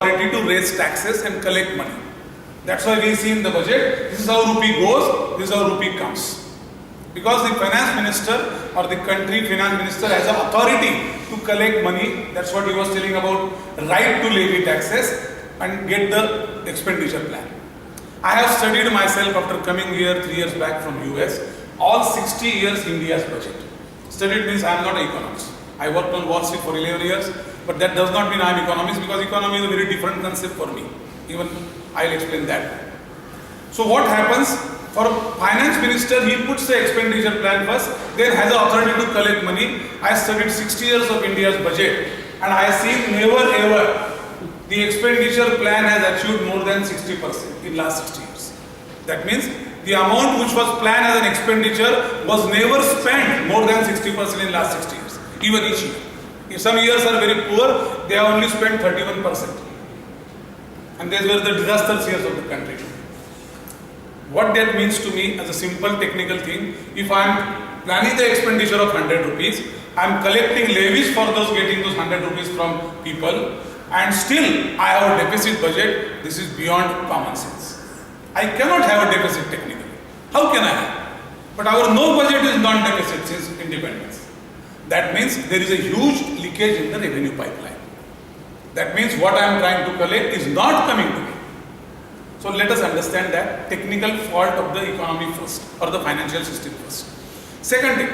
authority to raise taxes and collect money. That's why we see in the budget, this is how rupee goes, this is how rupee comes. Because the finance minister or the country finance minister has an authority to collect money. That's what he was telling about, right to levy taxes and get the expenditure plan. I have studied myself after coming here 3 years back from US, all 60 years India's budget. Studied means I am not an economist. I worked on Wall Street for 11 years, but that does not mean I am economist, because economy is a very different concept for me. Even I'll explain that. So what happens? For finance minister, he puts the expenditure plan first, then has the authority to collect money. I studied 60 years of India's budget, and I see never ever the expenditure plan has achieved more than 60% in last 60 years. That means the amount which was planned as an expenditure was never spent more than 60% in last 60 years, even each year. If some years are very poor, they have only spent 31%. And these were the disastrous years of the country. What that means to me as a simple technical thing, if I am planning the expenditure of 100 rupees, I am collecting levies for those getting those 100 rupees from people, and still I have a deficit budget, this is beyond common sense. I cannot have a deficit technically. How can I have? But our no budget is non-deficit since independence. That means there is a huge leakage in the revenue pipeline. That means what I am trying to collect is not coming to me. So let us understand that technical fault of the economy first, or the financial system first. Second thing,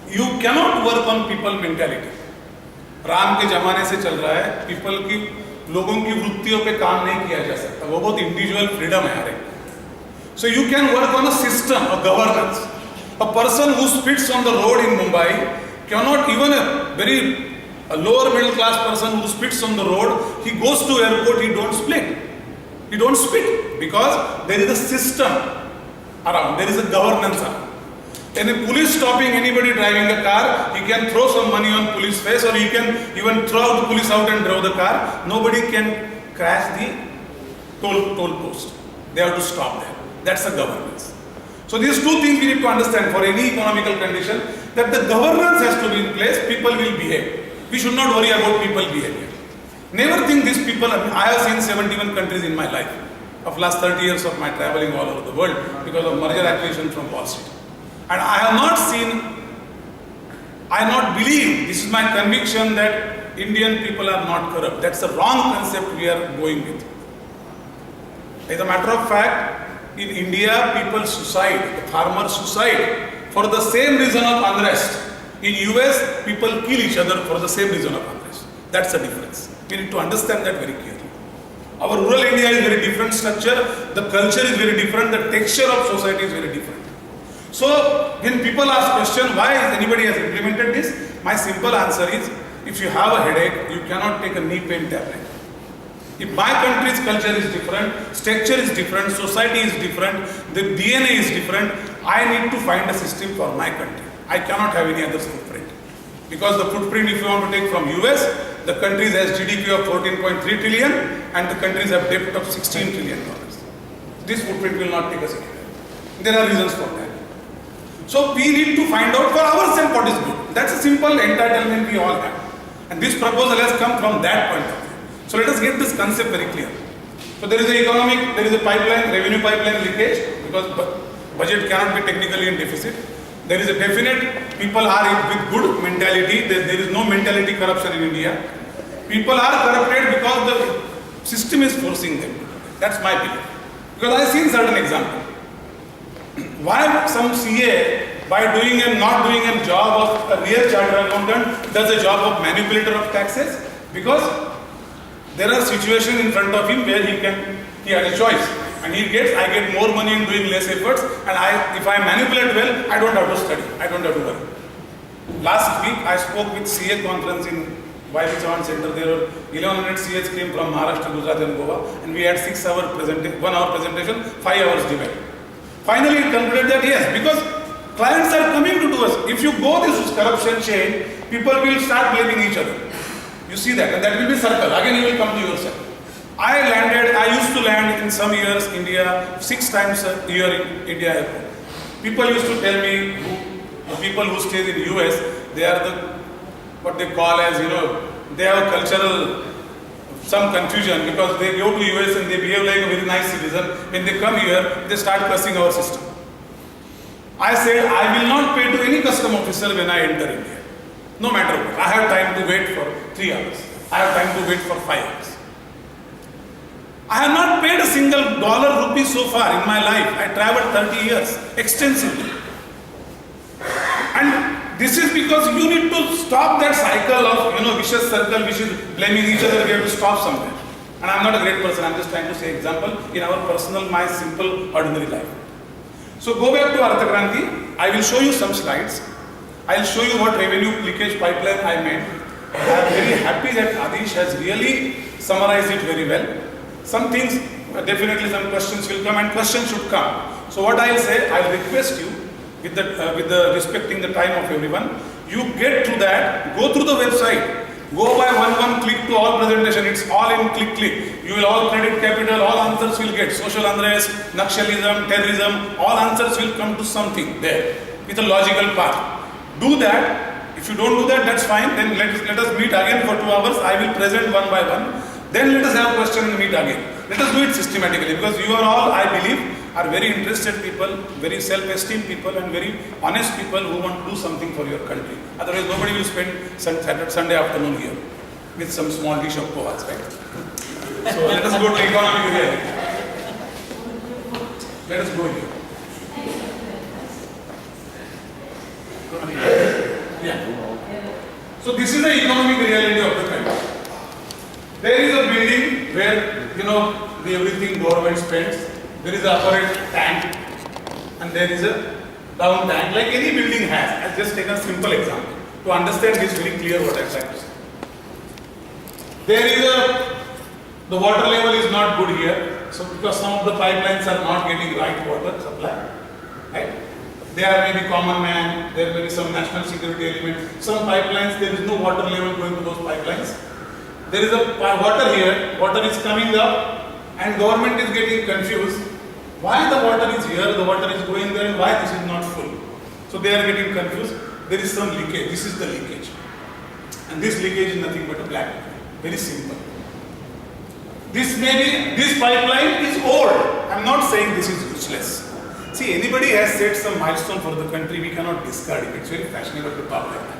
you cannot work on people mentality. Ram के जमाने से चल रहा है, people की लोगों की वृत्तियों पे काम नहीं किया जा सकता, वो बहुत इंडिविजुअल फ्रीडम है हर एक. So you can work on a system, a governance. A person who spits on the road in Mumbai cannot, even a lower middle class person who spits on the road, he goes to airport, he don't split. He don't spit because there is a system around, there is a governance around. And a police stopping anybody driving a car, he can throw some money on police face, or he can even throw out the police out and drive the car. Nobody can crash the toll post. They have to stop there. That's a governance. So these two things we need to understand for any economical condition, that the governance has to be in place, people will behave. We should not worry about people behavior. Never think these people, I have seen 71 countries in my life, of last 30 years of my traveling all over the world because of merger acquisition from Wall Street. And I have not seen, I not believe, this is my conviction, that Indian people are not corrupt. That's the wrong concept we are going with. As a matter of fact, in India, people suicide, the farmers suicide for the same reason of unrest. In US, people kill each other for the same reason of unrest. That's the difference. We need to understand that very clearly. Our rural India is very different structure, the culture is very different, the texture of society is very different. So, when people ask question, why anybody has implemented this? My simple answer is, if you have a headache, you cannot take a knee pain tablet. If my country's culture is different, structure is different, society is different, the DNA is different, I need to find a system for my country. I cannot have any other footprint. Because the footprint, if you want to take from US, the countries has GDP of 14.3 trillion and the countries have debt of $16 trillion. This footprint will not take us anywhere. There are reasons for that. So we need to find out for ourselves what is good. That's a simple entitlement we all have. And this proposal has come from that point of view. So let us get this concept very clear. So there is a economic, there is a pipeline, revenue pipeline leakage, because budget cannot be technically in deficit. There is a definite, people are with good mentality, there is no mentality corruption in India. People are corrupted because the system is forcing them. That's my belief. Because I have seen certain examples. Why some CA, by doing and not doing a job of a real chartered accountant, does a job of manipulator of taxes? Because there are situations in front of him where he has a choice. And I get more money in doing less efforts, and if I manipulate well, I don't have to study, I don't have to worry. Last week, I spoke with CA conference in YB Chavan Center. There were 1100 CAs came from Maharashtra, Gujarat and Goa, and we had 1 hour presentation, 5 hours debate. Finally, it concluded that yes, because clients are coming to do us. If you go this corruption chain, people will start blaming each other. You see that, and that will be circle. Again, you will come to yourself. I used to land in some years India 6 times a year in India airport. People used to tell me, the people who stay in US, they are what they call as, they have a cultural some confusion because they go to US and they behave like a very nice citizen. When they come here, they start cursing our system. I said, I will not pay to any custom officer when I enter India. No matter what. I have time to wait for 3 hours. I have time to wait for 5 hours. I have not paid a single dollar rupee so far in my life. I traveled 30 years extensively. And this is because you need to stop that cycle of, vicious circle which is blaming each other. We have to stop somewhere. And I'm not a great person. I'm just trying to say example in our personal, my simple, ordinary life. So go back to Arthakranti. I will show you some slides. I will show you what revenue leakage pipeline I made. I am very happy that Adish has really summarized it very well. Some things, definitely some questions will come and questions should come. So what I will say, I will request you, with the respecting the time of everyone, you get to that, go through the website, go by one click to all presentation, it's all in click. You will all credit capital, all answers will get, social unrest, Naxalism, terrorism, all answers will come to something there, with a logical path. Do that. If you don't do that, that's fine, then let us meet again for 2 hours, I will present one by one. Then let us have a question and meet again. Let us do it systematically because you are all, I believe, are very interested people, very self-esteemed people and very honest people who want to do something for your country. Otherwise, nobody will spend Sunday afternoon here with some small dish of pohas, right? So let us go to economic reality. Let us go here. Yeah. So this is the economic reality of the country. There is a building where, everything government spends. There is a upper tank and there is a down tank, like any building has. I'll just take a simple example to understand this very clear what I'm trying to say. There is the water level is not good here, so because some of the pipelines are not getting right water supply, right? There may be common man, there may be some national security element. Some pipelines, there is no water level going to those pipelines. There is a water here, water is coming up and government is getting confused. Why the water is here, the water is going there and why this is not full? So they are getting confused. There is some leakage, this is the leakage. And this leakage is nothing but a black hole. Very simple. This pipeline is old. I am not saying this is useless. See, anybody has set some milestone for the country, we cannot discard it. It's very fashionable to talk like that.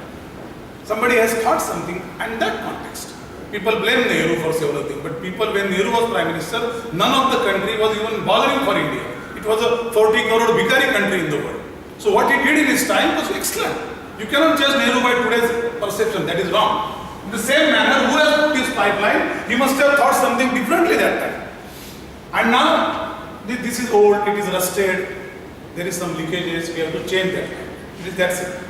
Somebody has thought something and that context. People blame Nehru for several things, but when Nehru was Prime Minister, none of the country was even bothering for India. It was a 40 crore bhikari country in the world. So what he did in his time was excellent. You cannot judge Nehru by today's perception, that is wrong. In the same manner, who has put this pipeline, he must have thought something differently that time. And now, this is old, it is rusted, there is some leakages, we have to change that. That's it.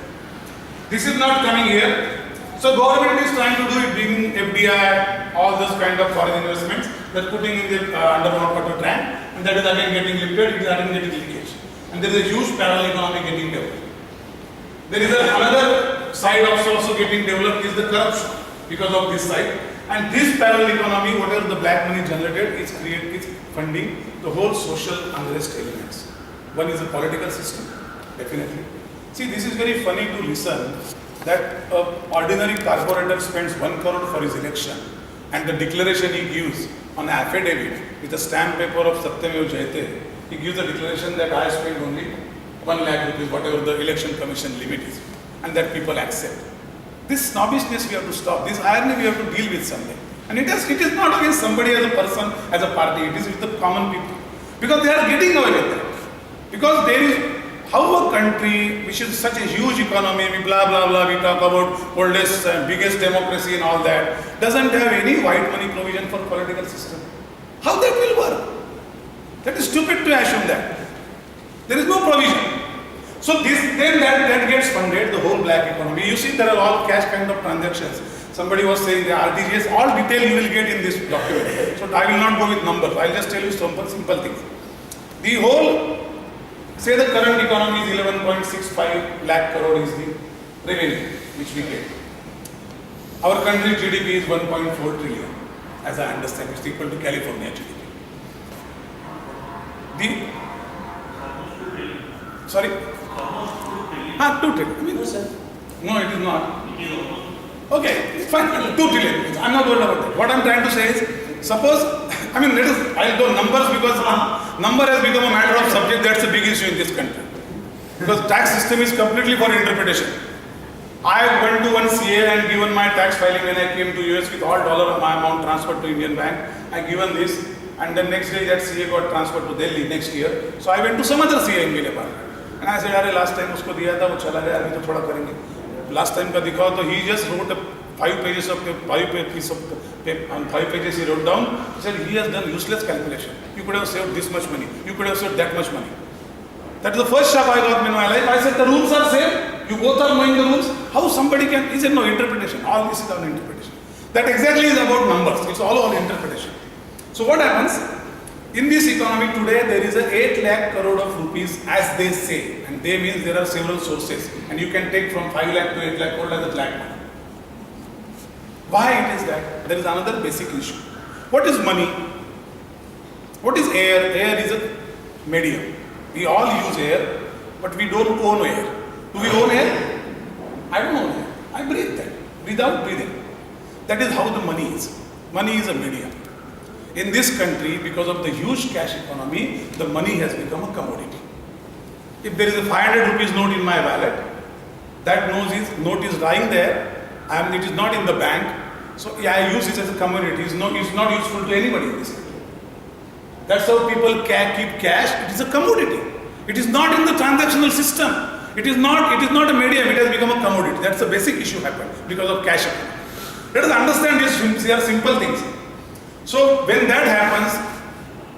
This is not coming here. So government is trying to do it, bringing FDI, all those kind of foreign investments, they're putting in the underground water tank, and that is again getting lifted, it is again getting leakage. And there is a huge parallel economy getting developed. There is another side also getting developed is the corruption because of this side. And this parallel economy, whatever the black money generated, is funding the whole social unrest elements. One is the political system, definitely. See, this is very funny to listen that an ordinary corporator spends 1 crore for his election and the declaration he gives on affidavit with a stamp paper of Satyamev Jayate, he gives a declaration that I spent only 1 lakh rupees, whatever the election commission limit is, and that people accept. This snobbishness we have to stop, this irony we have to deal with someday. And it is not against somebody as a person, as a party, it is with the common people. Because they are getting away with that. Because there is, how a country which is such a huge economy, we blah blah blah, we talk about oldest and biggest democracy and all that, doesn't have any white money provision for political system. How that will work? That is stupid to assume that. There is no provision. So then that gets funded, the whole black economy. You see there are all cash kind of transactions. Somebody was saying the RTGS, all detail you will get in this document. So I will not go with numbers, I will just tell you simple things. The whole, say the current economy is 11.65 lakh crore is the revenue which we get. Our country GDP is 1.4 trillion, as I understand, it's equal to California GDP. Sorry? 2 trillion. No, sir. No, it is not. Okay, fine, 2 trillion. I'm not worried about that. What I'm trying to say is, suppose, I mean, I'll go numbers because number has become a matter of subject. That's a big issue in this country. Because tax system is completely for interpretation. I went to one CA and given my tax filing when I came to US with all dollar my amount transferred to Indian bank. I given this, and then next day that CA got transferred to Delhi next year. So I went to some other CA in Gilebar. And I said, "Arey, last time usko diya tha, wo chala gaya, abhi to thoda karenge." Last time ka dikhao, to he just wrote 5 pages of piece of paper, on 5 pages he wrote down. He said he has done useless calculation. You could have saved this much money. You could have saved that much money. That is the first shock I got in my life. I said the rules are same. You both are knowing the rules. How somebody can? He said no, interpretation. All this is on interpretation. That exactly is about numbers. It's all on interpretation. So what happens? In this economy today, there is a 8 lakh crore of rupees, as they say, and they means there are several sources, and you can take from 5 lakh to 8 lakh crore as a lakh money. Why it is that? There is another basic issue. What is money? What is air? Air is a medium. We all use air, but we don't own air. Do we own air? I don't own air. I breathe that without breathing. That is how the money is. Money is a medium. In this country, because of the huge cash economy, the money has become a commodity. If there is a 500 rupees note in my wallet, that note is lying there, and it is not in the bank. So yeah, I use it as a commodity. It's not useful to anybody in this country. That's how people keep cash. It is a commodity. It is not in the transactional system. It is not a medium. It has become a commodity. That's the basic issue happened because of cash economy. Let us understand these are simple things. So when that happens,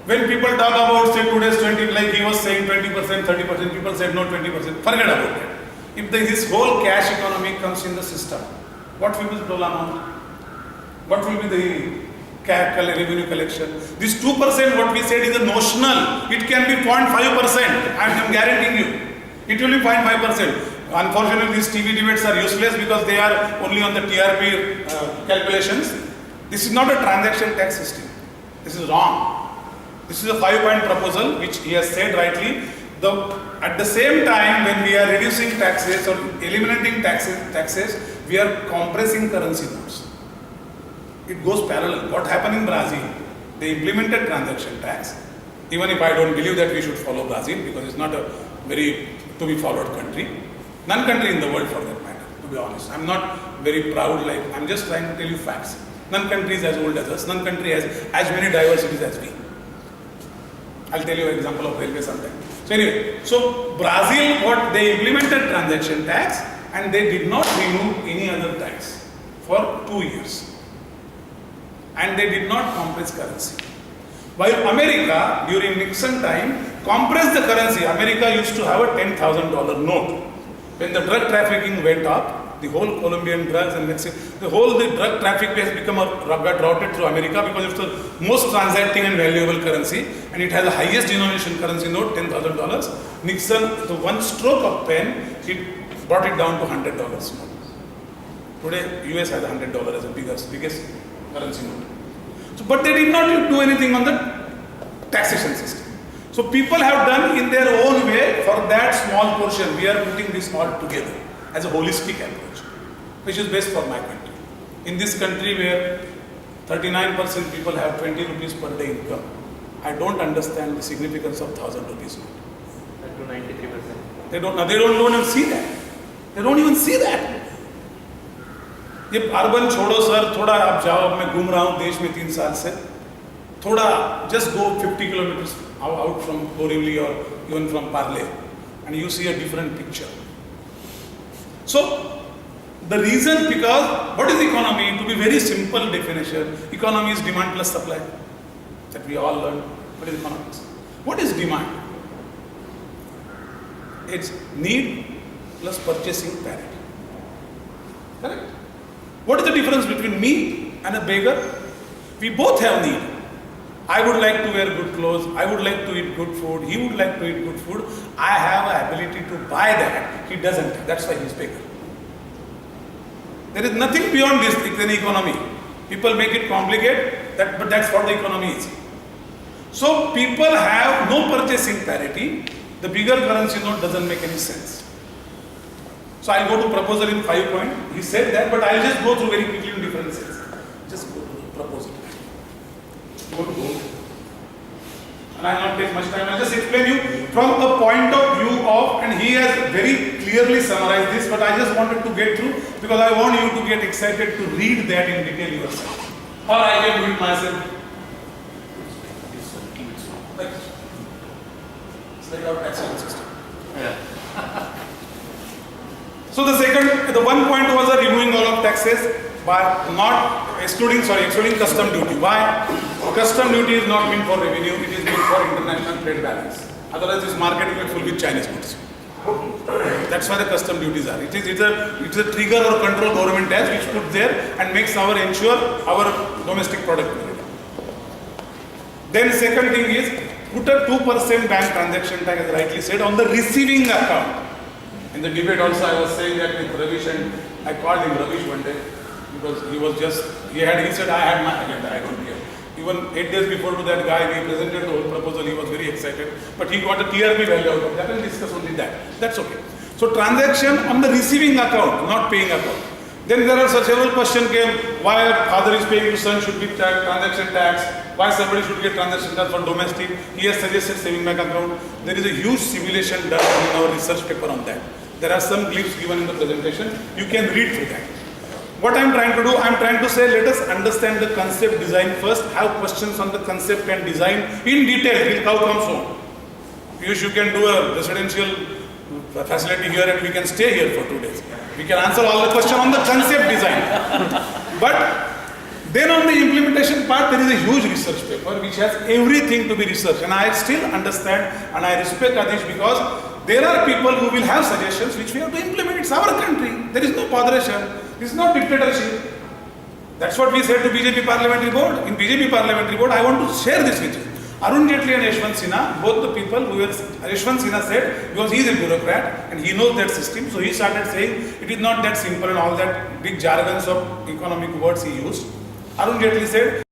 when people talk about say today's 20, like he was saying 20%, 30%, people said no 20%. Forget about that. If this whole cash economy comes in the system, what will be the total amount? What will be the revenue collection? This 2% what we said is a notional. It can be 0.5%. I am guaranteeing you. It will be 0.5%. Unfortunately, these TV debates are useless because they are only on the TRP calculations. This is not a transaction tax system. This is wrong. This is a 5-point proposal which he has said rightly. At the same time, when we are reducing taxes or eliminating taxes, we are compressing currency notes. It goes parallel. What happened in Brazil? They implemented transaction tax. Even if I don't believe that we should follow Brazil because it's not a very to be followed country. None country in the world for that matter, to be honest. I'm not very proud, I'm just trying to tell you facts. None country is as old as us. None country has as many diversities as we. I'll tell you an example of railway sometime. So anyway, so Brazil, what they implemented transaction tax and they did not remove any other tax for 2 years. And they did not compress currency. While America, during Nixon time, compressed the currency. America used to have a $10,000 note. When the drug trafficking went up, the whole Colombian drugs and Mexico, the drug traffic has got routed through America because it's the most transacting and valuable currency, and it has the highest denomination currency note, $10,000. Nixon, the one stroke of pen, he brought it down to $100 note. Today, US has $100 as the biggest currency note. So, but they did not do anything on the taxation system. So people have done in their own way for that small portion. We are putting this all together as a holistic approach, which is best for my country. In this country where 39% people have 20 rupees per day income, I don't understand the significance of 1,000 rupees note. Up to 93%. They don't even see that. They don't even see that. ये urban छोड़ो sir, थोड़ा आप जाओ, मैं घूम रहा हूँ देश में 3 साल से, थोड़ा just go 50 kilometers out from Borivali or even from Parle and you see a different picture. So the reason, because what is economy? To be very simple definition, economy is demand plus supply, that we all learn. What is economics? What is demand? It's need plus purchasing parity. Correct? What is the difference between me and a beggar? We both have need. I would like to wear good clothes. I would like to eat good food. He would like to eat good food. I have an ability to buy that. He doesn't. That's why he's beggar. There is nothing beyond this in the economy. People make it complicated, but that's what the economy is. So people have no purchasing parity. The bigger currency note doesn't make any sense. So I'll go to proposal in 5 point. He said that, but I'll just go through very quickly in different sense. Just go to the proposal. Go to vote. And I'll not take much time. I'll just explain you from a point of view of, and he has very clearly summarized this, but I just wanted to get through because I want you to get excited to read that in detail yourself. Or I can do it myself. Like, it's like our taxation system. So the one point was removing all of taxes by excluding custom duty. Why? Custom duty is not meant for revenue, it is meant for international trade balance. Otherwise this marketing will full with Chinese goods. That's why the custom duties are. It's a trigger or control government tax which put there and makes ensure our domestic product. Then second thing is put a 2% bank transaction tax, as rightly said, on the receiving account. In the debate also I was saying that with Ravish, and I called him Ravish one day because he said I had my agenda, I don't care. Even 8 days before to that guy, we presented the whole proposal, he was very excited, but he got a TRP value out of that and discuss only that. That's okay. So transaction on the receiving account, not paying account. Then there are several questions came, why a father is paying to son should be transaction tax, why somebody should get transaction tax for domestic. He has suggested saving bank account. There is a huge simulation done in our research paper on that. There are some clips given in the presentation. You can read through that. What I am trying to do, I am trying to say let us understand the concept design first, have questions on the concept and design in detail, how comes home. You can do a residential facility here and we can stay here for 2 days. We can answer all the questions on the concept design. But then on the implementation part, there is a huge research paper which has everything to be researched. And I still understand and I respect Adish because there are people who will have suggestions which we have to implement. It's our country. There is no botheration. This is not dictatorship. That's what we said to BJP Parliamentary Board. In BJP Parliamentary Board, I want to share this with you. Arun Jaitley and Yashwant Sinha, both the people who were, Yashwant Sinha said, because he is a bureaucrat and he knows that system, so he started saying it is not that simple and all that big jargons of economic words he used. Arun Jaitley said,